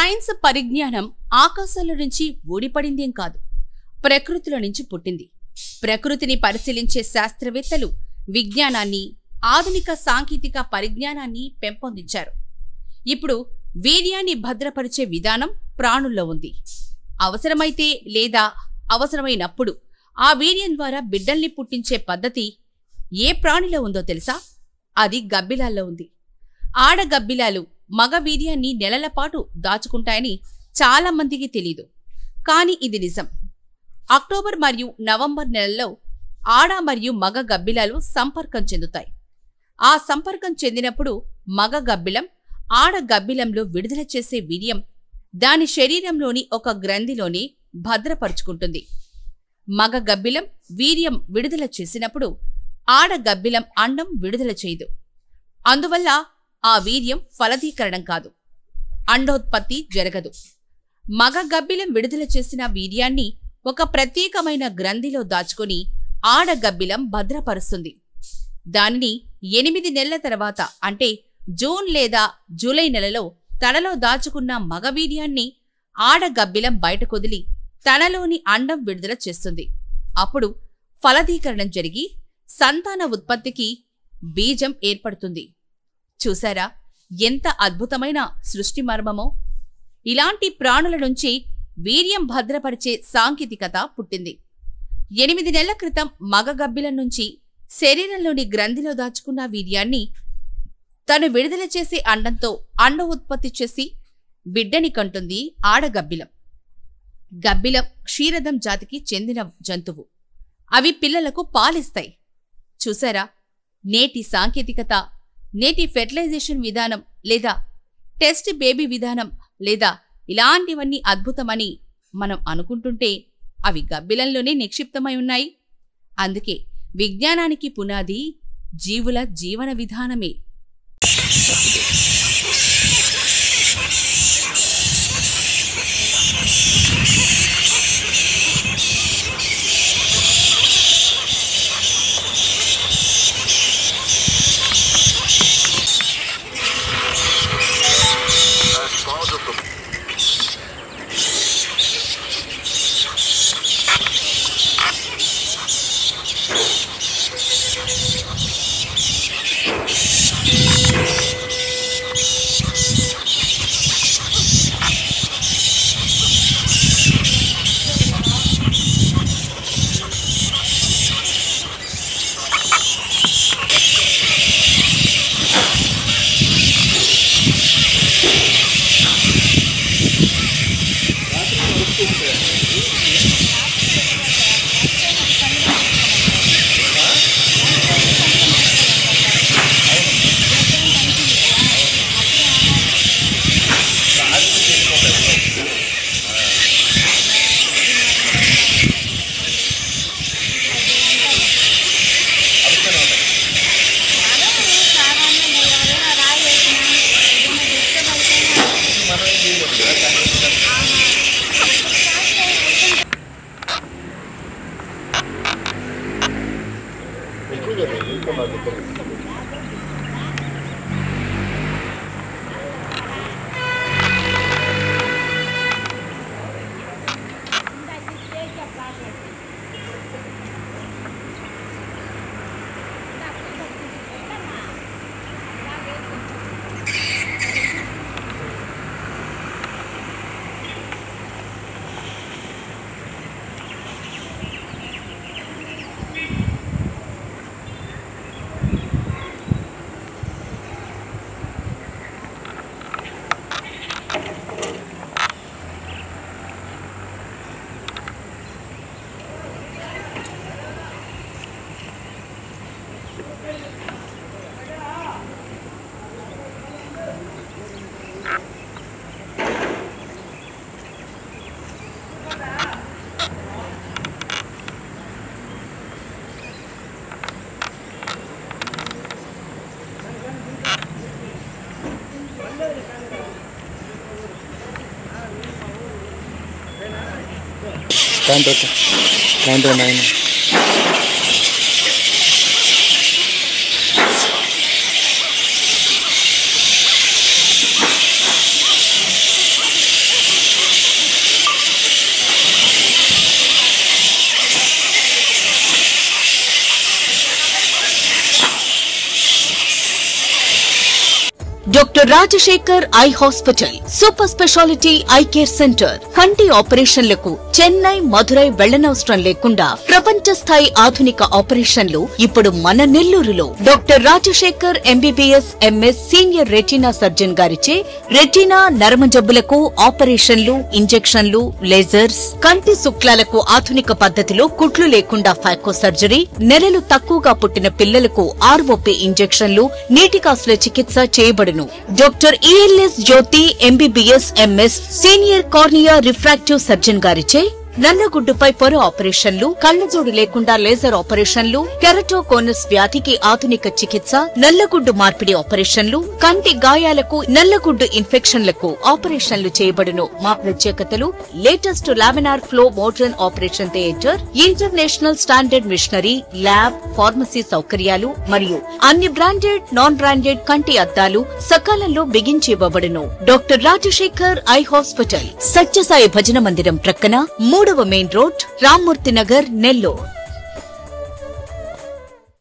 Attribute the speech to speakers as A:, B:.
A: Science పరిజ్ఞానం ఆకాశాల నుంచి ఊడిపడిందేం కాదు, ప్రకృతిలో నుంచి పుట్టింది. ప్రకృతిని పరిశీలించే శాస్త్రవేత్తలు విజ్ఞానాన్ని, ఆధునిక సాంకేతిక పరిజ్ఞానాన్ని పెంపొందించారు. ఇప్పుడు వీర్యాన్ని భద్రపరిచే విధానం ప్రాణుల్లో ఉంది. అవసరమైతే లేదా అవసరమైనప్పుడు ఆ వీర్యం ద్వారా బిడ్డల్ని పుట్టించే పద్ధతి ఏ ప్రాణిలో ఉందో తెలుసా? అది గబ్బిలాల్లో ఉంది. ఆడ గబ్బిలాలు మగ వీర్యాన్ని నెలల పాటు దాచుకుంటాయని చాలా మందికి తెలీదు. కానీ ఇది నిజం. అక్టోబర్ మరియు నవంబర్ నెలల్లో ఆడ మరియు మగ గబ్బిలాలు సంపర్కం చెందుతాయి. ఆ సంపర్కం చెందినప్పుడు మగ గబ్బిలం ఆడ గబ్బిలంలో విడుదల చేసే వీర్యం దాని శరీరంలోని ఒక గ్రంథిలోనే భద్రపరుచుకుంటుంది. మగ గబ్బిలం వీర్యం విడుదల చేసినప్పుడు ఆడ గబ్బిలం అండం విడుదల చేయదు. అందువల్ల ఆ వీర్యం ఫలదీకరణం కాదు, అండోత్పత్తి జరగదు. మగ గబ్బిలం విడుదల చేసిన వీర్యాన్ని ఒక ప్రత్యేకమైన గ్రంథిలో దాచుకొని ఆడ గబ్బిలం భద్రపరుస్తుంది. దానిని 8 నెలల తర్వాత అంటే జూన్ లేదా జూలై నెలలో తనలో దాచుకున్న మగ వీర్యాన్ని ఆడ గబ్బిలం బయటకొదిలి తనలోని అండం విడుదల చేస్తుంది. అప్పుడు ఫలదీకరణం జరిగి సంతాన ఉత్పత్తికి బీజం ఏర్పడుతుంది. చూశారా ఎంత అద్భుతమైన సృష్టి మర్మమో? ఇలాంటి ప్రాణుల నుంచి వీర్యం భద్రపరిచే సాంకేతికత పుట్టింది. 8 నెలల క్రితం మగ గబ్బిలం నుంచి శరీరంలోని గ్రంథిలో దాచుకున్న వీర్యాన్ని తను విడుదల చేసే అండంతో అండ ఉత్పత్తి చేసి బిడ్డని కంటుంది ఆడగబ్బిలం. గబ్బిలం క్షీరదం జాతికి చెందిన జంతువు. అవి పిల్లలకు పాలిస్తాయి. చూసారా, నేటి సాంకేతికత, నేటి ఫెర్టిలైజేషన్ విధానం లేదా టెస్ట్ బేబీ విధానం లేదా ఇలాంటివన్నీ అద్భుతమని మనం అనుకుంటుంటే అవి గబ్బిలంలోనే నిక్షిప్తమై ఉన్నాయి. అందుకే విజ్ఞానానికి పునాది జీవుల జీవన విధానమే.
B: Canto 9.
C: Doctor Rajasekhar eye hospital, super speciality eye care centre. కంటి ఆపరేషన్లకు చెన్నై, మధురై వెళ్లనవసరం లేకుండా ప్రపంచ స్థాయి ఆధునిక ఆపరేషన్లు ఇప్పుడు మన నెల్లూరులో. Doctor Rajasekhar MBBS MS senior retina surgeon గారిచే రెటీనా, నరమ జబ్బులకు ఆపరేషన్లు, ఇంజెక్షన్లు, లేజర్స్, కంటి శుక్లాలకు ఆధునిక పద్ధతిలో కుట్లు లేకుండా ఫాకో సర్జరీ, నెలలు తక్కువగా పుట్టిన పిల్లలకు ఆర్ఓపీ ఇంజెక్షన్లు, నీటి కాసుల చికిత్స చేయబడును. Doctor ELS Jyothi MBBS MS senior cornea refractive surgeon గారిచే నల్లగుడ్డుపై పొర ఆపరేషన్లు, కళ్లజోడు లేకుండా లేజర్ ఆపరేషన్లు, కెరటోకోనస్ వ్యాధికి ఆధునిక చికిత్స, నల్లగుడ్డు మార్పిడి ఆపరేషన్లు, కంటి గాయాలకు, నల్లగుడ్డు ఇన్ఫెక్షన్లకు ఆపరేషన్లు చేయబడును. మా ప్రత్యేకతలు: latest laminar flow modern operation theatre, international standard machinery, lab, pharmacy సౌకర్యాలు మరియు అన్ని బ్రాండెడ్, నాన్ బ్రాండెడ్ కంటి అద్దాలు సకాలంలో బిగించి ఇవ్వబడును. Doctor Rajasekhar eye hospital, Satya Sai Bhajana Mandiram ప్రక్కన 3వ మెయిన్ రోడ్, రామ్మూర్తి నగర్, నెల్లూరు.